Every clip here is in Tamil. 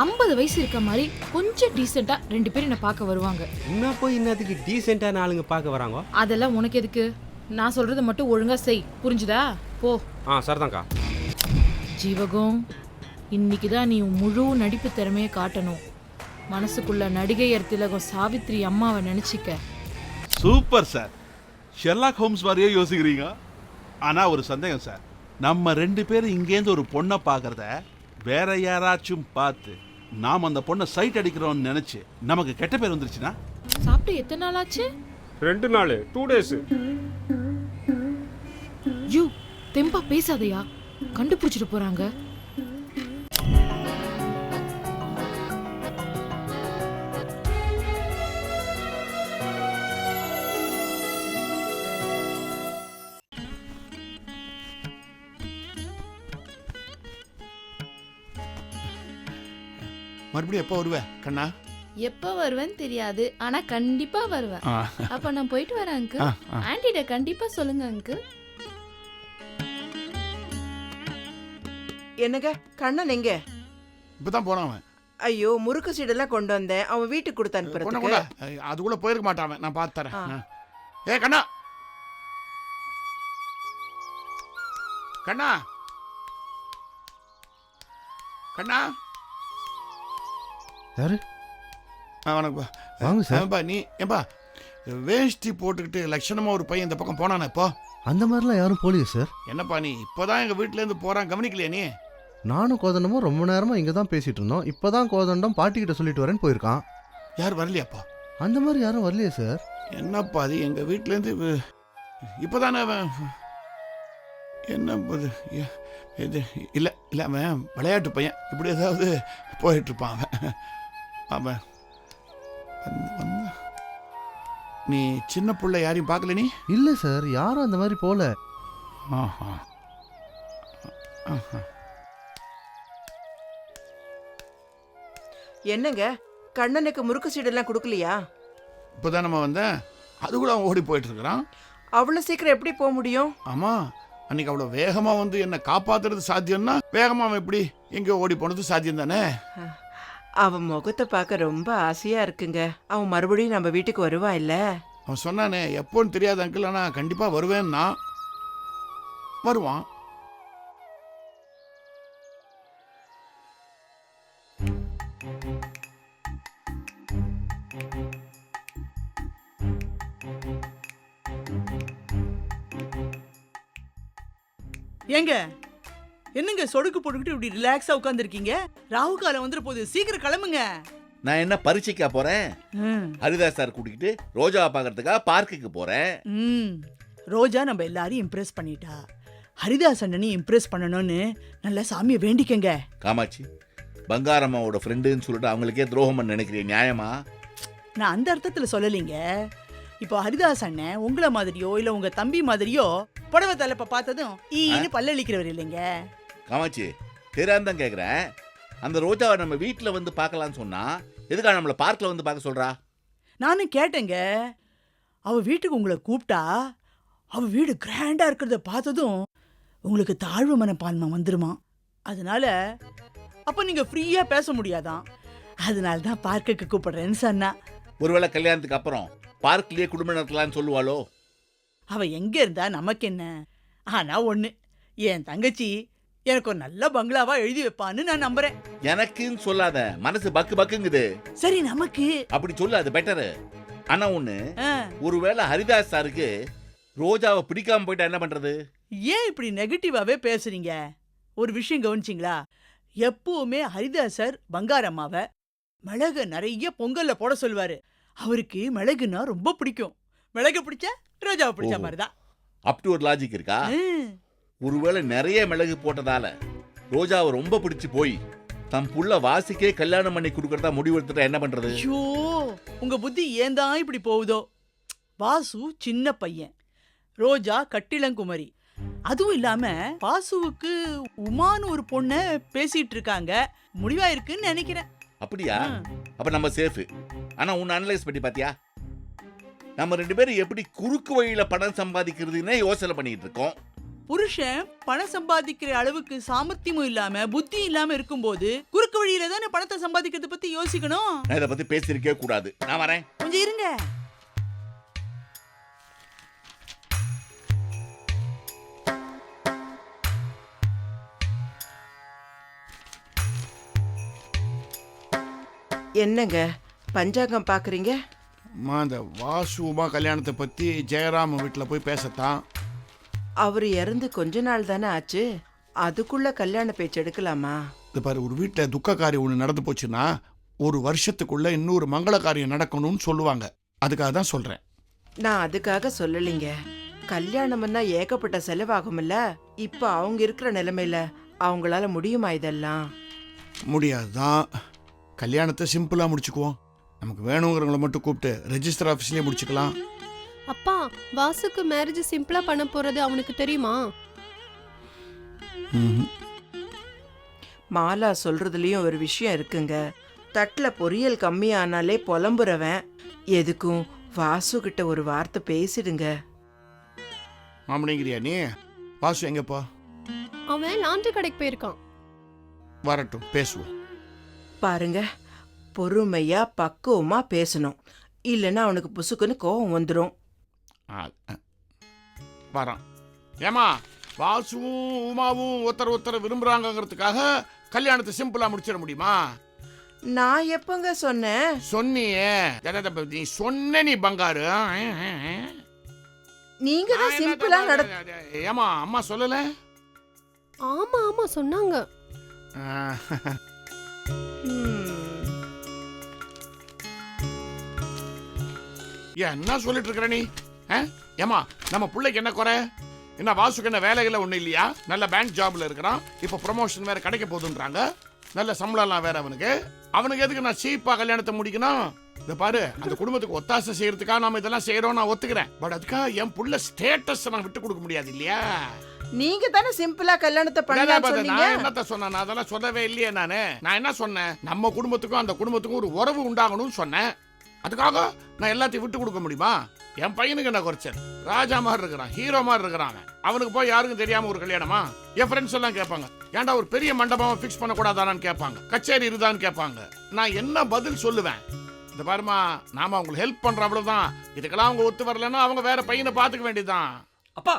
50 வயசு இருக்க மாதிரி கொஞ்சம் டீசெண்டா 2 பேரும் என்ன பார்க்க வருவாங்க. இன்னும் போய் இன்னத்துக்கு டீசெண்டான ஆளுங்க பார்க்க வராங்க. அதெல்லாம் உனக்கு எதுக்கு? நான் சொல்றத மட்டும் ஒழுங்கா செய், புரிஞ்சுதா? போ. சரிதான்க்கா. ஜீவகம், இன்னைக்கு தான் நீ உன் முழு நடிப்பு திறமையை காட்டணும். மனசுக்குள்ள நடிகையர் திலகம் சாவித்ரி அம்மாவை நினைச்சிக்க. சூப்பர் சார், ஷெர்லாக் ஹோம்ஸ் மாதிரியே யோசிக்கிறீங்க. ஆனா ஒரு சந்தேகம் சார், நம்ம 2 பேரும் இங்கேருந்து ஒரு பொண்ணை பார்க்கறத வேற யாராச்சும் பார்த்து நாம் அந்த பொண்ணை சைட் அடிக்கிறோம்னு நினைச்சு நமக்கு கெட்ட பேர் வந்துருச்சுன்னா? சாப்பிட்டு எத்தனை நாள் ஆச்சு? 2 நாள், 2 டேஸ். யூ தெம்பா பேசாதையா, கண்டுபிடிச்சிட்டு போறாங்க. மறுபடியும் எப்போ வருவேன் கண்ணா? எப்ப வருவேன்னு தெரியாது, ஆனா கண்டிப்பா வருவேன். அப்ப நான் போயிட்டு வரேன் அங்கிள். ஆன்ட்டிட்ட கண்டிப்பா சொல்லுங்க அங்கிள். என்னங்க கண்ணன் எங்க? இப்பதான் போனான் அவன். ஐயோ, முறுக்கு சீடெல்லாம் கொண்டு வந்தேன், அவன் வீட்டுக்கு கொடுத்து அனுப்புறதுக்கு. அதுக்குள்ள போயிருக்க மாட்டான், நான் பார்த்து தரேன். ஏ கண்ணா, கண்ணா, கண்ணா. யாரு? வணக்கம். வாங்க சார். நீ ஏன்பா வேஷ்டி போட்டுக்கிட்டு லட்சணமா ஒரு பையன் இந்த பக்கம் போனானே இப்போ? அந்த மாதிரிலாம் யாரும் போலியே சார். என்னப்பா நீ இப்போதான் எங்க வீட்டுல இருந்து போறான், கவனிக்கலையா நீ? நானும் கோதண்டமும் ரொம்ப நேரமா இங்க தான் பேசிட்டு இருந்தோம். இப்பதான் கோதண்டம் பாட்டிக்கிட்ட சொல்லிட்டு வரேன்னு போயிருக்கான். யார் வரலையாப்பா? அந்த மாதிரி யாரும் வரலையே சார். என்னப்பா அது, எங்க வீட்டுல இருந்து இப்பதானே அவன் என்ன இது? இல்லை இல்லை, அவன் விளையாட்டு பையன், இப்படி ஏதாவது போயிட்டு இருப்பான் அவன். அவன் வந்து நீ சின்ன பிள்ளை யாரையும் பார்க்கல நீ? இல்ல சார், யாரும் அந்த மாதிரி போல. என்னங்க கண்ணனுக்கு முறுக்கு சீடெல்லாம் கொடுக்கலையா? இப்போதான் நம்ம வந்தேன், அது கூட அவன் ஓடி போயிட்டு இருக்கிறான். அவ்வளவு சீக்கிரம் எப்படி போக முடியும்? ஆமா, அன்னைக்கு அவ்வளோ வேகமாக வந்து என்னை காப்பாத்துறது சாத்தியம்னா வேகமாக அவன் எப்படி எங்கே ஓடி போனது சாத்தியம் தானே? அவன் முகத்தை பார்க்க ரொம்ப ஆசையா இருக்குங்க. அவன் மறுபடியும் நம்ம வீட்டுக்கு வருவா இல்ல? அவன் சொன்னானே எப்போன்னு தெரியாது அங்கிள், ஆனால் கண்டிப்பாக வருவேன்னா வருவான். ஏங்க என்னங்க சொடுக்கு போட்டுக்கிட்டு இப்படி ரிலாக்ஸா உட்கார்ந்துருக்கீங்க? ராகு காலம் வந்துற போது சீக்கிரம் கிளம்புங்க. நான் என்ன பரீட்சைக்கா போறேன்? ஹரிதாஸ் சார் கூட்டிக்கிட்டு ரோஜாவை பார்க்கறதுக்கா பார்க்குக்கு போறேன். ரோஜா நம்ம எல்லாரையும் இம்ப்ரெஸ் பண்ணிட்டா, ஹரிதாஸ் அண்ணனையும் இம்ப்ரெஸ் பண்ணணும்னு நல்லா சாமியை வேண்டிக்கங்க. காமாட்சி, பங்காரம்மாவோட ஃப்ரெண்டுன்னு சொல்லிட்டு அவங்களுக்கே துரோகம் நினைக்கிறேன், நியாயமா? நான் அந்த அர்த்தத்துல சொல்லலீங்க. இப்போ ஹரிதாஸ் அண்ணன் உங்களை மாதிரியோ இல்ல உங்க தம்பி மாதிரியோ புடவை தலைப்ப பார்த்ததும் ஈன்னு பல்லளிக்கிறவர் இல்லைங்க. காமாட்சி, தெரியாதான் கேக்குறேன், அந்த ரோஜாவை நம்ம வீட்டுல வந்து பார்க்கலாம்னு சொன்னா எதுக்காக நம்மள பார்க்ல வந்து பார்க்க சொல்றா? நானும் கேட்டேங்க. அவ வீட்டுக்கு உங்களை கூப்பிட்டா அவ வீடு கிராண்டா இருக்கிறத பார்த்ததும் உங்களுக்கு தாழ்வு மனப்பான்மை வந்துருமா. அதனால அப்ப நீங்க ஃப்ரீயா பேச முடியாதான். அதனால தான் பார்க்குக்கு கூப்பிடுறேன்னு சொன்னா. ஒருவேளை கல்யாணத்துக்கு அப்புறம் பார்க்லயே குடும்பம் நடத்தலாம்னு சொல்லுவாளோ? அவ எங்க இருந்தா நமக்கு என்ன? ஆனா ஒண்ணு, என் தங்கச்சி எனக்கு ஒரு நல்ல பங்களாவா எழுதி வைப்பான்னு நான் நம்புறேன். எனக்குன்னு சொல்லாத, மனசு பக்கு பக்குங்குது. சரி நமக்கு அப்படி சொல்லு, அது பெட்டரு. ஆனா ஒண்ணு, ஒருவேளை ஹரிதாஸ் சாருக்கு ரோஜாவை பிடிக்காம போயிட்டா என்ன பண்றது? ஏன் இப்படி நெகட்டிவாவே பேசுறீங்க? ஒரு விஷயம் கவனிச்சிங்களா? எப்பவுமே ஹரிதாஸ் சார் பங்காரம்மாவை மிளகு நிறைய பொங்கல்ல போட சொல்லுவாரு. அவருக்கு மிளகுன்னா ரொம்ப பிடிக்கும். மிளகு பிடிச்சா ரோஜாவை பிடிச்ச மாதிரிதான். அப்படி ஒரு லாஜிக் இருக்கா? ஒருவேளை நிறைய மிளகு போட்டதால ரோஜாவை ரொம்ப பிடிச்சு போய் தம் புள்ள வாசிக்கே கல்யாணம் பண்ணி கொடுக்கறதா முடிவெடுத்துட்டா என்ன பண்றது? ஐயோ, உங்க புத்தி ஏன் தான் இப்படி போகுதோ? வாசு சின்ன பையன், ரோஜா கட்டிளங்குமரி. அதுவும் இல்லாம வாசுவுக்கு உமான்னு ஒரு பொண்ண பேசிட்டு இருக்காங்க. முடிவா இருக்குன்னு நினைக்கிறேன். அப்படியா? அப்ப நம்ம சேஃப். ஆனா உன்னை அனலைஸ் பண்ணி பாத்தியா? நம்ம 2 பேரும் எப்படி குறுக்கு வழியில பணம் சம்பாதிக்கிறதுன்னு யோசனை பண்ணிட்டு இருக்கோம். புருஷன் பணம் சம்பாதிக்கிற அளவுக்கு சாமர்த்தியமும் இல்லாம புத்தி இல்லாம இருக்கும்போது குறுக்கு வழியில தானே பணத்தை சம்பாதிக்கிறத பத்தி யோசிக்கணும். நான் இதை பத்தி பேசியிருக்கே கூடாது. நான் வரேன். கொஞ்சம் இருங்க. என்னங்க பஞ்சாங்கம் பாக்குறீங்க? அம்மா இந்த வாசு உமா கல்யாணத்தை பற்றி ஜெயராம் வீட்டில் போய் பேசத்தான். அவர் இறந்து கொஞ்ச நாள் தானே ஆச்சு, அதுக்குள்ள கல்யாண பேச்சு எடுக்கலாமா? இது பாரு, ஒரு வீட்டில் துக்க காரியம் ஒன்று நடந்து போச்சுன்னா ஒரு வருஷத்துக்குள்ள இன்னொரு மங்கள காரியம் நடக்கணும்னு சொல்லுவாங்க. அதுக்காக தான் சொல்கிறேன். நான் அதுக்காக சொல்லலைங்க. கல்யாணம்னா ஏகப்பட்ட செலவாகும்ல. இப்ப அவங்க இருக்கிற நிலைமையில அவங்களால முடியுமா இதெல்லாம்? முடியாதுதான். கல்யாணத்தை சிம்பிளாக முடிச்சுக்குவோம். நமக்கு வேணுங்கிறவங்கள மட்டும் கூப்பிட்டு ரெஜிஸ்டர் ஆஃபீஸ்லேயே முடிச்சுக்கலாம். அப்பா, வாசுக்கு மேரேஜ் சிம்பிளா பண்ண போறது அவனுக்கு தெரியுமா? மாலா சொல்றதுலயும் ஒரு விஷயம் இருக்குங்க. தட்டுல பொரியல் கம்மியானாலே புலம்புறவன் எதுக்கும் வாசு கிட்ட ஒரு வார்த்தை பேசிடுங்க. மாமனிங்கிறியா நீ? வாசு எங்கப்பா? அவன் லாண்ட்ரி கடைக்கு போயிருக்கான். வரட்டும், பேசுவோம். பாருங்க, பொறுமையா பக்குவமா பேசணும். இல்லைன்னா அவனுக்கு புசுக்குன்னு கோவம் வந்துடும். வரான். ஏமா, வாசுவும் உமாவும் ஒருத்தர் விரும்புறாங்கிறதுக்காக கல்யாணத்தை சிம்பிளா முடிச்சிட முடியுமா? நான் எப்பங்க சொன்னேன்? சொன்னியே, நீ சொன்ன, நீ பங்காரு. நீங்க தான் சிம்பிளா ஏமா அம்மா சொல்லல? ஆமா ஆமா சொன்னாங்க. என்ன சொல்லிட்டு இருக்கிற நீ? ஏமா, நம்ம பிள்ளைக்கு என்ன குறை? என்ன வாசுக்கு என்ன வேலைகளை ஒண்ணு இல்லையா? நல்ல பேங்க் ஜாப்ல இருக்கிறான். இப்ப ப்ரமோஷன் வேற கிடைக்க போகுதுன்றாங்க. நல்ல சம்பளம்லாம் வேற அவனுக்கு எதுக்கு நான் சீப்பா கல்யாணத்தை முடிக்கணும்? இந்த பாரு, அந்த குடும்பத்துக்கு ஒத்தாசை செய்யறதுக்காக நாம இதெல்லாம் செய்யறோம், நான் ஒத்துக்கிறேன். பட் அதுக்காக என் புள்ள ஸ்டேட்டஸ் நான் விட்டு கொடுக்க முடியாது இல்லையா? நீங்க தானே சிம்பிளா கல்யாணத்தை பண்ணலாம் சொன்னீங்க. நான் என்னத்த சொன்னேன்? நான் அதெல்லாம் சொல்லவே இல்லையே. நான் என்ன சொன்னேன்? நம்ம குடும்பத்துக்கும் அந்த குடும்பத்துக்கும் ஒரு உறவு உண்டாகணும்னு சொன்னேன். அதுக்காக நான் எல்லாத்தையும் விட்டு கொடுக்க முடியுமா? என் பையனுக்கு என்ன குறைச்சல்? ராஜா மாதிரி இருக்கிறான், ஹீரோ மாதிரி இருக்கிறான். அவனுக்கு போய் யாருக்கும் தெரியாம ஒரு கல்யாணமா? என் ஃப்ரெண்ட்ஸ் எல்லாம் கேட்பாங்க, ஏன்டா ஒரு பெரிய மண்டபம் ஃபிக்ஸ் பண்ண கூடாதான்னு கேட்பாங்க, கச்சேரி இருதான்னு கேட்பாங்க. நான் என்ன பதில் சொல்லுவேன்? இந்த பாருமா, நாம அவங்களுக்கு ஹெல்ப் பண்றோம், அவ்வளவுதான். இதுக்கெல்லாம் அவங்க ஒத்து வரலன்னா அவங்க வேற பையனை பாத்துக்க வேண்டியதுதான். அப்பா,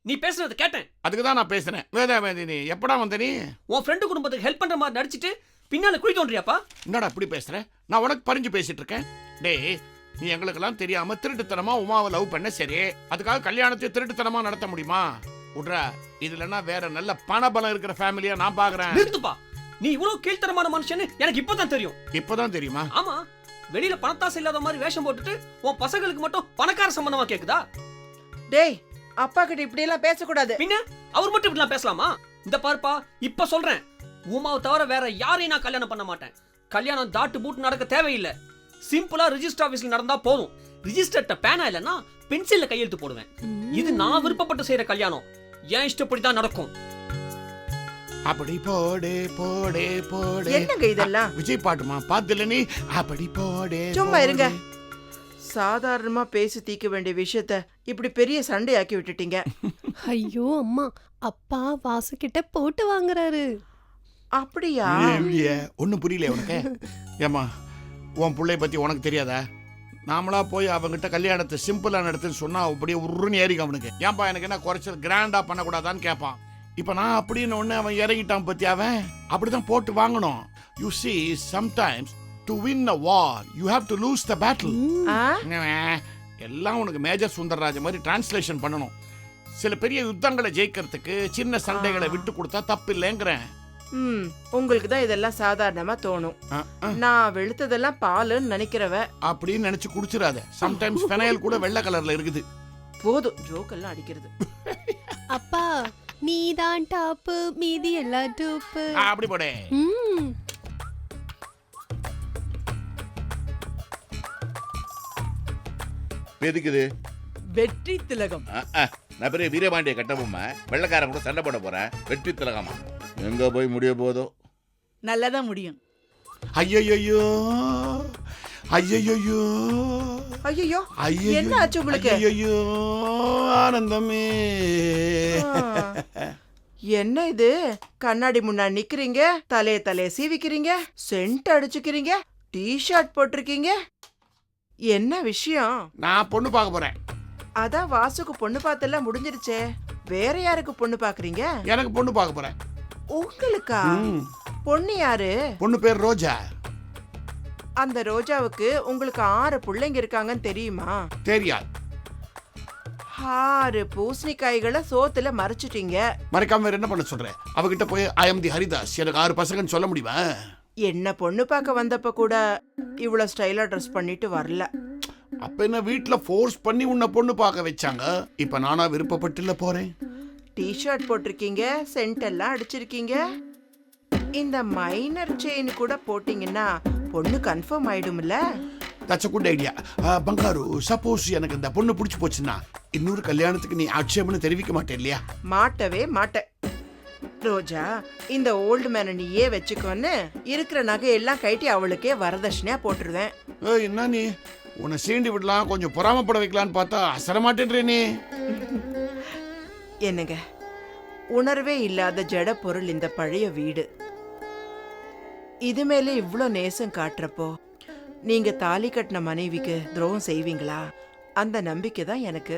நீ பேசுறது கேட்டேன். அதுக்கு தான் நான் பேசுறேன். வேதாவேதினி, எப்படா வந்த நீ? உன் ஃப்ரெண்டு குடும்பத்துக்கு ஹெல்ப் பண்ற மாதிரி நடிச்சிட்டு பின்னால குழி தோன்றியாப்பா? என்னடா இப்படி பேசுற? நான் உனக்கு பறிஞ்சு பேசிட்டு இருக்கேன். டேய், நீ எங்களுக்கெல்லாம் தெரியாம திருட்டுத்தனமா உமாவை லவ் பண்ண சரி, அதுக்காக கல்யாணத்தை திருட்டுத்தனமா நடத்த முடியுமா? உட்ரா, இதுலன்னா வேற நல்ல பணபலம் இருக்கிற ஃபேமிலியா நான் பாக்குறேன். நிறுத்துப்பா, நீ இவ்வளவு கீழ்த்தரமான மனுஷன்னு எனக்கு இப்பதான் தெரியும். இப்பதான் தெரியுமா? ஆமா, வெளியில பணத்தாசை இல்லாத மாதிரி வேஷம் போட்டுட்டு உன் பசங்களுக்கு மட்டும் பணக்கார சம்பந்தமா கேக்குதா? டேய், அப்பா கிட்ட இப்படி எல்லாம் பேசக்கூடாது. பின்ன அவர் மட்டும் இப்படி பேசலாமா? இந்த பாருப்பா, இப்ப சொல்றேன், உமாவை தவிர வேற யாரையும் நான் கல்யாணம் பண்ண மாட்டேன். கல்யாணம் தாட்டு பூட்டு நடக்க தேவையில்லை. சிம்பிளா ரிஜிஸ்டர் ஆபீஸ்ல நடந்தா போதும். ரிஜிஸ்டர்ட்ட பேனா இல்லைன்னா பென்சில்ல கையெழுத்து போடுவேன். இது நான் விருப்பப்பட்டு செய்யற கல்யாணம். ஏன் இஷ்டப்படி தான் நடக்கும். அப்படி போடே போடே போடே. என்னங்க இதெல்லாம்? விஜய் பாட்டுமா? பாத்துல நீ? அப்படி போடே. சும்மா இருங்க. சாதாரணமா பேசி தீக்க வேண்டிய விஷயத்த இப்படி பெரிய சண்டையாக்கி விட்டுட்டீங்க. ஐயோ அம்மா, அப்பா வாசு கிட்ட போட்டு வாங்குறாரு. அப்படியா? ஒன்னும் புரியல உனக்கு? ஏமா, உன் பிள்ளைய பத்தி உனக்கு தெரியாதா? நாமளா போய் அவங்கிட்ட கல்யாணத்தை சிம்பிளா நடத்துன்னு சொன்னா அப்படியே உருன்னு ஏறிக்கும் அவனுக்கு. ஏன்பா எனக்கு என்ன குறைச்சல், கிராண்டா பண்ணக்கூடாதான்னு கேட்பான். இப்ப நான் அப்படின்னு ஒண்ணு அவன் இறங்கிட்டான் பத்தி. அவன் அப்படிதான் போட்டு வாங்கணும். You see, sometimes to win a war you have to lose the battle. எல்லாம் உனக்கு மேஜர் சுந்தரராஜ் மாதிரி டிரான்ஸ்லேஷன் பண்ணணும். சில பெரிய யுத்தங்களை ஜெயிக்கிறதுக்கு சின்ன சண்டைகளை விட்டு கொடுத்தா தப்பு இல்லைங்கிறேன். உங்களுக்கு தான் இதெல்லாம் சாதாரணமா தோணும். நான் வெளுத்ததெல்லாம் பாலுன்னு நினைக்கிறவ. அப்படின்னு நினைச்சு குடிச்சிடாத. சம்டைம்ஸ் ஃபெனைல் கூட வெள்ளை கலர்ல இருக்குது. போதும் ஜோக்கெல்லாம் அடிக்கிறது. அப்பா, நீதான் டாப்பு, மீதி எல்லாம் டூப்பு. அப்படி போடே. எதுக்குது? வெற்றி திலகம். நான் பெரிய வீரபாண்டிய கட்டபொம்மை, வெள்ளக்காரன் கூட சண்டை போட போறேன். வெற்றி திலகமா? எங்க போய் முடிய போதோ? நல்லதான் முடியும். ஐயோ, ஐயோ ஐயோ என்ன ஆச்சு உங்களுக்கு? ஐயோ ஆனந்தமே. என்ன இது, கண்ணாடி முன்னாடி நிக்கிறீங்க, தலைய சீவிக்கிறீங்க, சென்ட் அடிச்சுக்கிறீங்க, டி-ஷர்ட் போட்டிருக்கீங்க, என்ன விஷயம்? நான் பொண்ணு பார்க்க போறேன். அதான் வாசுக்கு பொண்ணு பார்த்தெல்லாம் முடிஞ்சிருச்சே, வேற யாருக்கு பொண்ணு பாக்குறீங்க? எனக்கு பொண்ணு பார்க்க போறேன். உங்களுக்கா? பொண்ணு யாரு? பொண்ணு பேர் ரோஜா. அந்த ரோஜாவுக்கு உங்களுக்கு 6 பிள்ளைங்க இருக்காங்கன்னு தெரியுமா? தெரியாது. 6 பூசணிக்காய்களை சோத்துல மறைச்சிட்டீங்க. மறைக்காம வேற என்ன பண்ண சொல்றேன்? அவகிட்ட போய் ஐ எம் தி ஹரிதாஸ், எனக்கு 6 பசங்கன்னு சொல்ல முடியுமா? என்ன பொண்ணு பார்க்க வந்தப்ப கூட இவ்வளவு ஸ்டைலா ட்ரெஸ் பண்ணிட்டு வரல. அப்ப என்ன வீட்டுல ஃபோர்ஸ் பண்ணி உன்னை பொண்ணு பார்க்க வச்சாங்க. இப்ப நானா விருப்பப்பட்டுல போறேன். டி-ஷர்ட் போட்டிருக்கீங்க, சென்ட் எல்லாம் அடிச்சிருக்கீங்க, இந்த மைனர் செயின் கூட போட்டீங்கன்னா பொண்ணு கன்ஃபார்ம் ஆயிடும்ல? That's a good idea. பங்காரு, சப்போஸ் எனக்கு இந்த பொண்ணு பிடிச்சி போச்சுன்னா இன்னொரு கல்யாணத்துக்கு நீ ஆட்சேபனை தெரிவிக்க மாட்டே இல்லையா? மாட்டவே மாட்டேன். ரோஜா, இந்த ஓல்டு மேனை நீயே வச்சுக்கோன்னு இருக்கிற நகையெல்லாம் கைட்டி அவளுக்கே வரதட்சணையா போட்டுருவேன். என்ன நீ உன்னை சீண்டி விடலாம், கொஞ்சம் பொறாமப்பட வைக்கலான்னு பார்த்தா அசர மாட்டேன்றே நீ. என்னங்க, உணர்வே இல்லாத ஜட பொருள் இந்த பழைய வீடு. இது மேல இவ்ளோ நேசம் காட்டுறப்போ நீங்க தாலி கட்டின மனைவிக்கு துரோகம் செய்வீங்களா? அந்த நம்பிக்கை தான் எனக்கு.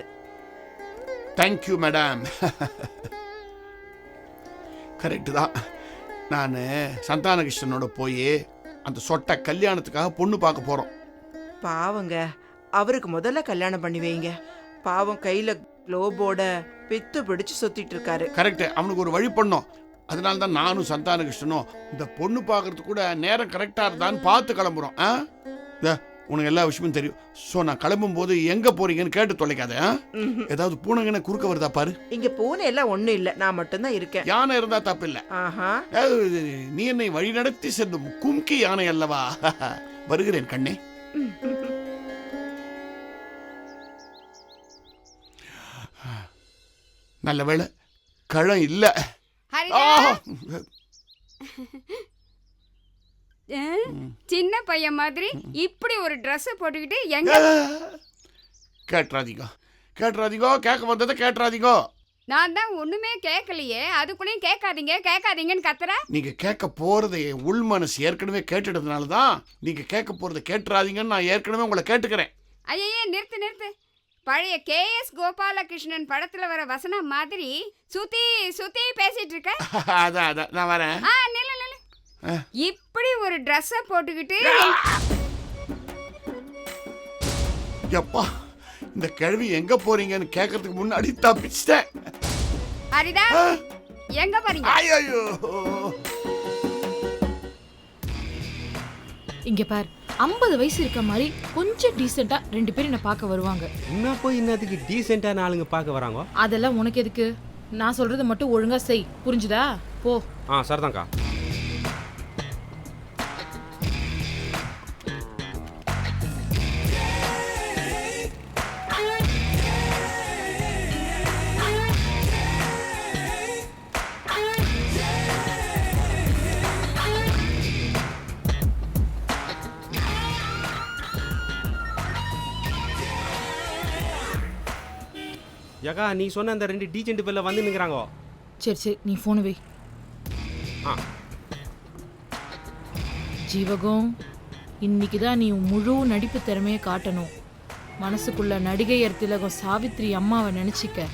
Thank you madam. கரெக்டு தான். நான் சந்தானகிருஷ்ணனோட போய் அந்த சொட்டை கல்யாணத்துக்காக பொண்ணு பார்க்க போறோம். பாவங்க, அவருக்கு முதல்ல கல்யாணம் பண்ணி வைங்க. பாவம் கையில குளோபோட பித்து பிடிச்சு சுத்திட்டு இருக்காரு. கரெக்ட், அவனுக்கு ஒரு வழி பண்ணோம். அதனால தான் நானும் சந்தானகிருஷ்ணனும் இந்த பொண்ணு பார்க்கறதுக்கு கூட நேரம் கரெக்டா இருந்தான்னு பார்த்து கிளம்புறோம். உனக்கு எல்லா விஷயமும் தெரியும். ஸோ நான் கிளம்பும் போது எங்க போறீங்கன்னு கேட்டு தொலைக்காத. ஏதாவது பூனைங்கன்னு குறுக்க வருதா பாரு. இங்க பூனை எல்லாம் ஒண்ணும் இல்ல, நான் மட்டும்தான் இருக்கேன். யானை இருந்தா தப்பு இல்ல. நீ என்னை வழி நடத்தி செல்லும் கும்கி யானை அல்லவா? வருகிறேன் கண்ணே. நல்ல வேளை கழம் இல்ல. சின்ன பையன் மாதிரி இப்படி ஒரு Dress போட்டுக்கிட்டு எங்க? கேட்றாதீங்க கேட்க வந்ததை கேட்றாதீங்க. நான் தான் ஒண்ணுமே கேட்கலையே, அதுக்குள்ளேயும் கேட்காதீங்கன்னு கத்துற. நீங்க கேட்க போறதை உள் மனசு ஏற்கனவே கேட்டுட்டதுனால தான் நீங்க கேட்க போறதை கேட்றாதீங்கன்னு நான் ஏற்கனவே உங்களை கேட்டுக்கிறேன். ஐயே நிறுத்து. பழைய KS கோபாலகிருஷ்ணன் படத்துல வர வசனம் மாதிரி சுத்தி பேசிட்டு இருக்க. அதான் நான் வரேன். நில்லு. இப்படி ஒரு Dress போட்டுக்கிட்டு எப்பா, இந்த கேள்வி எங்க போறீங்கன்னு கேட்கறதுக்கு முன்னாடி தப்பிச்சிட்டேன். ஹரிதா, எங்க போறீங்க? ஐயோ, இங்க பார், 50 வயசு இருக்க மாதிரி கொஞ்சம் டீசெண்டா 2 பேரும் என்ன பார்க்க வருவாங்க. இன்னும் போய் இன்னத்துக்கு டீசெண்டான ஆளுங்க பார்க்க வராங்க. அதெல்லாம் உனக்கு எதுக்கு? நான் சொல்றத மட்டும் ஒழுங்கா செய், புரிஞ்சுதா? போ. சரிதான்க்கா. ஏக்கா, நீ சொன்ன அந்த 2 டீசென்ட் பேர்ல வந்து நிற்கிறாங்க. சரி, நீ போன் வை. ஜீவகம், இன்னைக்கு தான் நீ முழு நடிப்பு திறமையை காட்டணும். மனசுக்குள்ள நடிகையர் திலகம் சாவித்ரி அம்மாவை நினைச்சிக்க.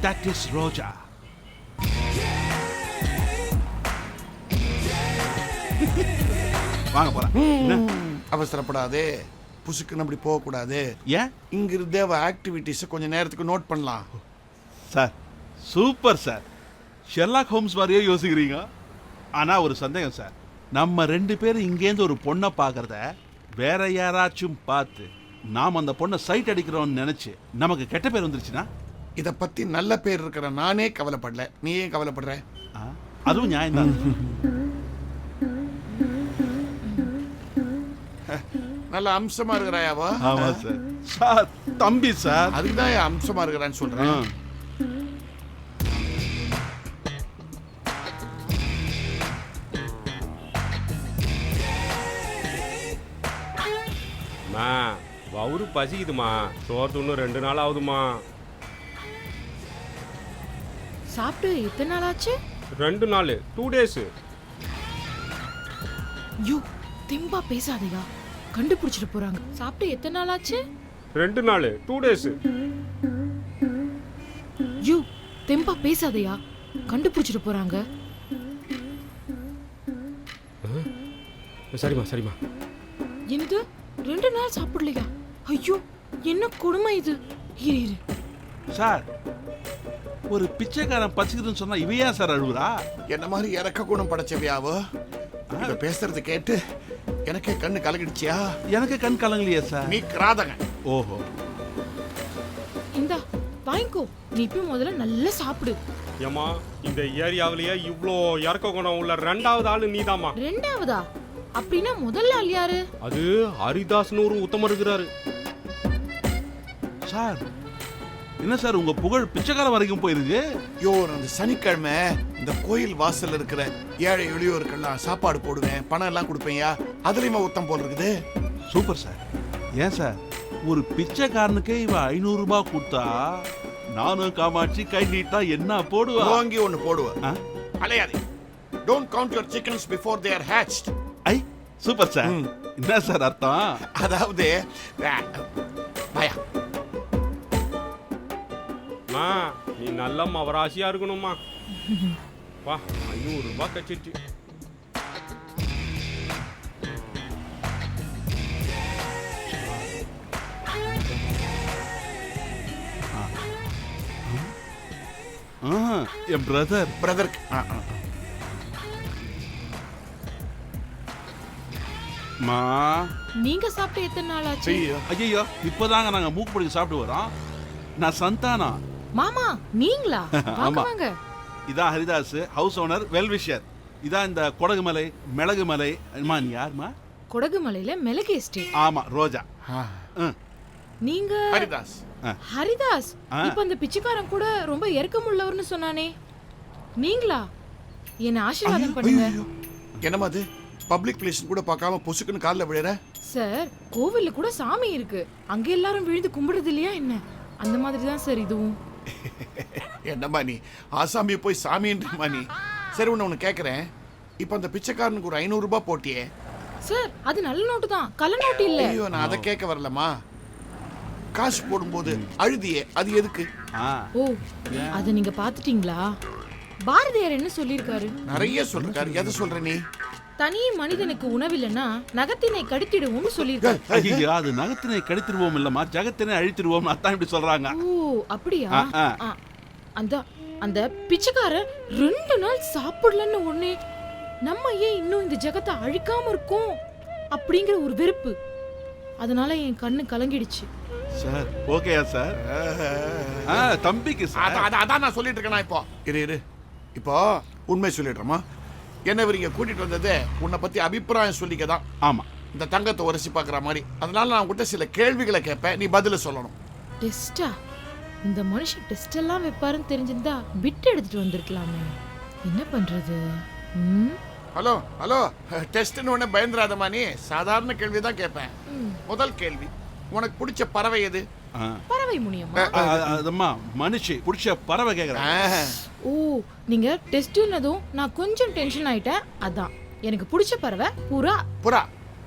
That is Roja. வாங்க போலாம். அவசரப்படாதே, புசுக்குன்னு அப்படி போகக்கூடாது. ஏன்? இங்கிருந்தே ஆக்டிவிட்டிஸை கொஞ்சம் நேரத்துக்கு நோட் பண்ணலாம். Sir, super sir. Sherlock Holmes மாதிரியே யோசிக்கிறீங்க. ஆனா ஒரு சந்தேகம் சார், நம்ம 2 பேரும் இங்கேருந்து ஒரு பொண்ணை பார்க்கறத வேற யாராச்சும் பார்த்து நாம் அந்த பொண்ணை சைட் அடிக்கிறோம்னு நினைச்சு நமக்கு கெட்ட பேர் வந்துருச்சுன்னா? இதை பத்தி நல்ல பேர் இருக்கிற நானே கவலைப்படல, நீ ஏன் கவலைப்படுற? அதுவும் நியாயம்தான். நல்ல அம்சமா இருக்கிறாயாவோ? ஆமா சார். சார் தம்பி சார். அதுக்குதான் என் அம்சமா இருக்கிறான்னு சொல்றேன். வவுறு பசிக்குதுமா, சோறு இன்னும் 2 நாள் ஆகுதுமா. சாப்பிட்டு எத்தனை நாள் ஆச்சு? 2 நாள், 2 days. யூ திம்பா பேசாதயா, கண்டுபிடிச்சிட்டு போறாங்க. சாப்பிட்டு எத்தனை நாள் ஆச்சு? 2 நாள், 2 days. யூ தெம்பா பேசாதயா, கண்டுபிடிச்சிட்டு போறாங்க. சரிம்மா சரிம்மா. என்னது 2 நாள் சாப்பிடலையா? ஐயோ என்ன கொடுமை இது. இரு இரு சார், ஒரு பிச்சைக்காரன் பசிக்குதுன்னு சொன்னா இவ ஏன் சார் அழுவுறா? என்ன மாதிரி இறக்க குணம் படைச்சவையாவோ? இத பேசுறது கேட்டு எனக்கே கண்ணு கலங்கிடுச்சியா? எனக்கு கண் கலங்கலையே சார். நீ கிராதங்க. ஓஹோ. இந்தா வாங்கிக்கோ, நீ போய் முதல்ல நல்லா சாப்பிடு. ஏமா, இந்த ஏரியாவிலேயே இவ்வளோ இறக்க குணம் உள்ள 2வது ஆளு நீதாம்மா. 2வதா? அப்படின்னா முதல்ல ஆள் யாரு? அது ஹரிதாஸ்னு ஒரு உத்தமர் இருக்கிறாரு. சார் என்ன சார் உங்க புகழ் பிச்சைக்காரன் வரைக்கும் போயிருக்கு? யோ, அந்த சனிக்கிழமை இந்த கோயில் வாசல்ல இருக்கிற ஏழை எளியோருக்கெல்லாம் சாப்பாடு போடுவேன், பணம் எல்லாம் கொடுப்பேன்யா. அதுலயுமா உத்தம் போல் இருக்குது. Super sir. ஏன் சார் ஒரு பிச்சைக்காரனுக்கே இவ 500 ரூபாய் கொடுத்தா நானும் காமாட்சி கை நீட்டா என்ன போடுவா? வாங்கி ஒன்னு போடுவேன். அலையாதே. Don't count your chickens before they are hatched. I super sir. என்ன சார் அர்த்தம்? அதாவது பயா மா, நீ நல்ல மவராசியா இருக்கணும்மா. வா, 500 ரூபாய் கச்சிட்டு. என் பிரதர். மா, நீங்க சாப்பிட்டு எத்தனை நாள் ஆச்சு? ஐயோ இப்பதாங்க நாங்க மூக்கு பிடிச்சி சாப்பிட்டு வரோம். நான் சந்தானா. மாமா நீங்களா? வாங்க வாங்க. இதான் Haridas, house owner, well wisher. இதான் இந்த கொடகுமலை மிளகுமலை. அம்மா நீ யாருமா? கொடகுமலையில மிளகு எஸ்டேட். ஆமா, ரோஜா. நீங்க ஹரிதாஸ். ஹரிதாஸ். இப்ப அந்த பிச்சைக்காரன் கூட ரொம்ப இறக்கமுள்ளவர்னு சொன்னானே, நீங்களா? என்ன ஆசீர்வாதம் பண்ணுங்க. என்னமா அது? பப்ளிக் பிளேஸ் கூட பார்க்காம பொசுக்குன்னு கால்ல விழுற? சார், கோவில்ல கூட சாமி இருக்கு, அங்க எல்லாரும் விழுந்து கும்பிடுறது இல்லையா என்ன? அந்த மாதிரி தான் சார் இதுவும். என்னம்மா நீ ஆசாமி போய் சாமின்றமா நீ? சரி, ஒன்று கேட்குறேன். இப்போ அந்த பிச்சைக்காரனுக்கு ஒரு 500 ரூபாய் போட்டியே சார், அது நல்ல நோட்டு தான், கள்ள நோட்டு இல்ல. ஐயோ, நான் அதை கேட்க வரலம்மா. காசு போடும்போது அழுதியே, அது எதுக்கு? ஓ, அதை நீங்க பாத்துட்டீங்களா? பாரதியார் என்ன சொல்லியிருக்காரு? நிறைய சொல்றாரு. எதை சொல்ற நீ? தனி மனிதனுக்கு உணவில்லைன்னா நகத்தினை கடித்திடுவோம்னு சொல்லியிருக்காரு. ஐயோ, அது நகத்தினை கடித்திடுவோம் இல்லம்மா, ஜகத்தினை அழித்திடுவோம். அதான் இப்படி சொல்றாங்க. ஓ அப்படியா? அந்த அந்த பிச்சைக்காரர் 2 நாள் சாப்பிடலன்னு உடனே நம்ம ஏன் இன்னும் இந்த ஜகத்தை அழிக்காம இருக்கோம் அப்படிங்கிற ஒரு வெறுப்பு, அதனால என் கண்ணு கலங்கிடுச்சு. சார் ஓகேயா சார்? தம்பிக்கு சார். அதான் நான் சொல்லிட்டு இருக்கேன். இப்போ இரு இப்போ உண்மை சொல்லிடுறோமா? என்ன இவங்க கூட்டிட்டு வந்தது உன்னை பத்தி அபிப்பிராயம் சொல்லிக்கதான். ஆமா, இந்த தங்கத்தை உரசி பாக்குற மாதிரி. அதனால நான் உங்ககிட்ட சில கேள்விகளை கேட்பேன், நீ பதில சொல்லணும். டெஸ்டா? இந்த மனுஷன் டெஸ்ட் எல்லாம் வைப்பாருன்னு தெரிஞ்சிருந்தா பிட் எடுத்துட்டு வந்திருக்கலாமே. என்ன பண்றது? ஹலோ ஹலோ, டெஸ்ட்னு உடனே பயந்துராதமா நீ. சாதாரண கேள்வி தான் கேட்பேன். முதல் கேள்வி, உனக்கு பிடிச்ச பறவை எது? பறவை முனியம்மா. அதம்மா மனுஷி பிடிச்ச பறவை கேக்குறேன். ஓ, நீங்க டெஸ்ட்னதும் நான் கொஞ்சம் டென்ஷன் ஆயிட்டேன். அதான் எனக்கு பிடிச்ச பறவை புறா. புறா.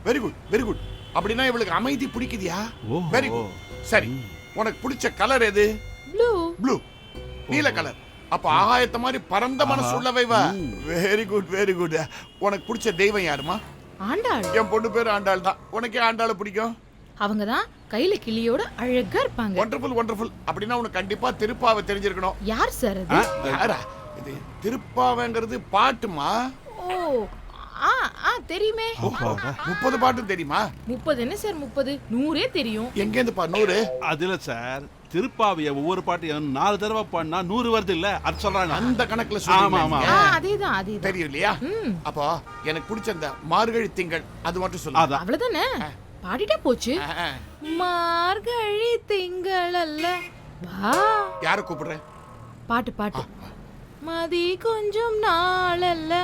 Very good very good. அப்படின்னா இவளுக்கு அமைதி பிடிக்குதியா? Very good. சரி, உனக்கு பிடிச்ச கலர் எது? ப்ளூ. ப்ளூ, நீல கலர். அப்ப ஆகாயத்தை மாதிரி பரந்த மனசு உள்ளவைவா. Very good very good. உனக்கு பிடிச்ச தெய்வம் யாருமா? ஆண்டாள். என் பொண்ணு பேரு ஆண்டாள் தான். உனக்கு ஆண்டாளை பிடிக்கும்? அவங்க தான் கையில கிளியோட அழகா இருப்பாங்க. Wonderful wonderful. அப்படின்னா உனக்கு கண்டிப்பா திருப்பாவை தெரிஞ்சிருக்கணும். யார் சார் அது? யாரா இது? திருப்பாவைங்கிறது பாட்டுமா? ஓ தெரியுமே. 30 பாட்டும் தெரியுமா? 30 என்ன சார் 30? 100 தெரியும். எங்க இருந்துப்பா 100? அதுல சார் திருப்பாவைய ஒவ்வொரு பாட்டையும் 4 தடவை பாடினா 100 வருது இல்ல, அது சொல்றாங்க. அந்த கணக்குல சொல்லுங்க. அதேதான் தெரியும் இல்லையா? அப்போ எனக்கு பிடிச்ச அந்த மார்கழி திங்கள் அது மட்டும் சொல்லுங்க. அவ்வளவுதானே. பாடிட்டா போச்சு. மார்கழி திங்களல்ல வா. யாரை கூப்பிடுறேன்? பாட்டு பாட்டு. மதி கொஞ்சம் நாளல்ல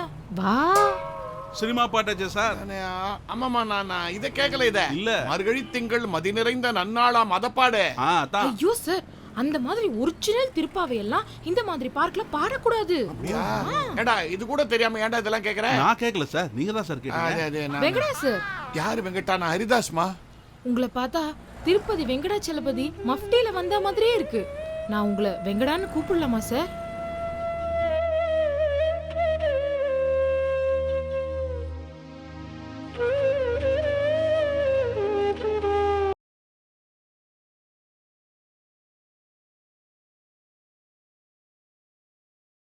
வா. சினிமா பாட்டாச்சே சார். ஆமாமா, நான் இதை கேட்கல. இத இல்ல. மார்கழி திங்கள் மதி நிறைந்த நன்னாளாம் மதப்பாடு. ஐயோ சார், அந்த மாதிரி ஒரிஜினல் திருப்பாவை எல்லாம் இந்த மாதிரி பார்க்ல பாடக்கூடாது. ஏடா இது கூட தெரியாம ஏன்டா இதெல்லாம் கேக்குற? நான் கேட்கல சார், நீங்க தான் சார் கேட்டீங்க. வெங்கடா சார். யாரு வெங்கடா? நான் ஹரிதாஸ்மா. உங்களை பார்த்தா திருப்பதி வெங்கடாச்சலபதி மஃப்டில வந்த மாதிரியே இருக்கு. நான் உங்களை வெங்கடான்னு கூப்பிடலாமா சார்?